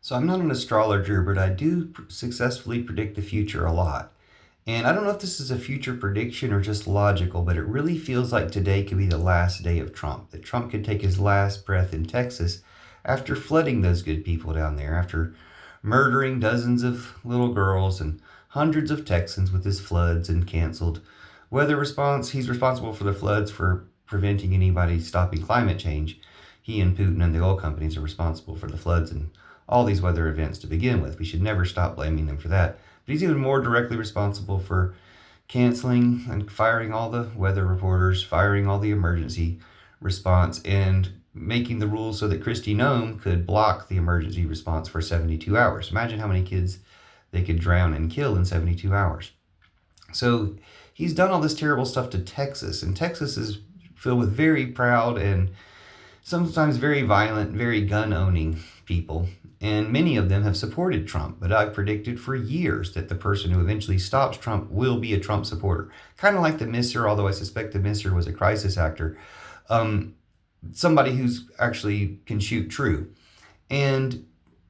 So I'm not an astrologer, but I do successfully predict the future a lot. And I don't know if this is a future prediction or just logical, but it really feels like today could be the last day of Trump. That Trump could take his last breath in Texas after flooding those good people down there, after murdering dozens of little girls and hundreds of Texans with his floods and canceled weather response. He's responsible for the floods for preventing anybody stopping climate change. He and Putin and the oil companies are responsible for the floods and all these weather events to begin with. We should never stop blaming them for that. But he's even more directly responsible for canceling and firing all the weather reporters, firing all the emergency response, and making the rules so that Kristi Noem could block the emergency response for 72 hours. Imagine how many kids they could drown and kill in 72 hours. So he's done all this terrible stuff to Texas, and Texas is filled with very proud and sometimes very violent, very gun owning people. And many of them have supported Trump, but I've predicted for years that the person who eventually stops Trump will be a Trump supporter. Kind of like the Mister, although I suspect the Mister was a crisis actor. Somebody who's actually can shoot true. And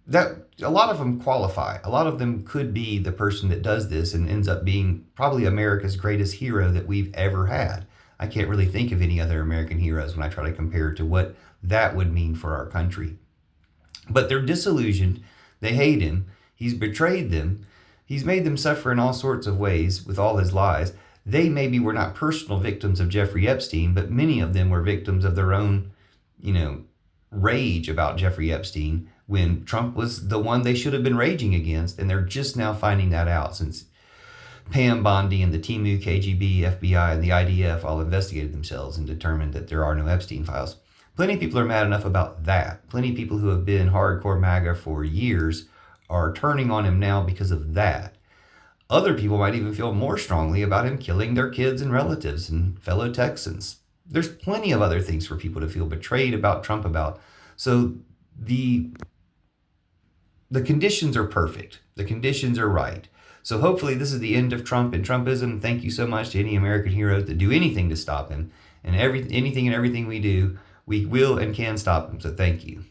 that a lot of them qualify. A lot of them could be the person that does this and ends up being probably America's greatest hero that we've ever had. I can't really think of any other American heroes when I try to compare to what that would mean for our country. But they're disillusioned. They hate him. He's betrayed them. He's made them suffer in all sorts of ways with all his lies. They maybe were not personal victims of Jeffrey Epstein, but many of them were victims of their own, rage about Jeffrey Epstein when Trump was the one they should have been raging against. And they're just now finding that out since Pam Bondi and the Timu, KGB, FBI, and the IDF all investigated themselves and determined that there are no Epstein files. Plenty of people are mad enough about that. Plenty of people who have been hardcore MAGA for years are turning on him now because of that. Other people might even feel more strongly about him killing their kids and relatives and fellow Texans. There's plenty of other things for people to feel betrayed about Trump about. So the conditions are perfect. The conditions are right. So hopefully this is the end of Trump and Trumpism. Thank you so much to any American heroes that do anything to stop him. And anything and everything we do, we will and can stop him. So thank you.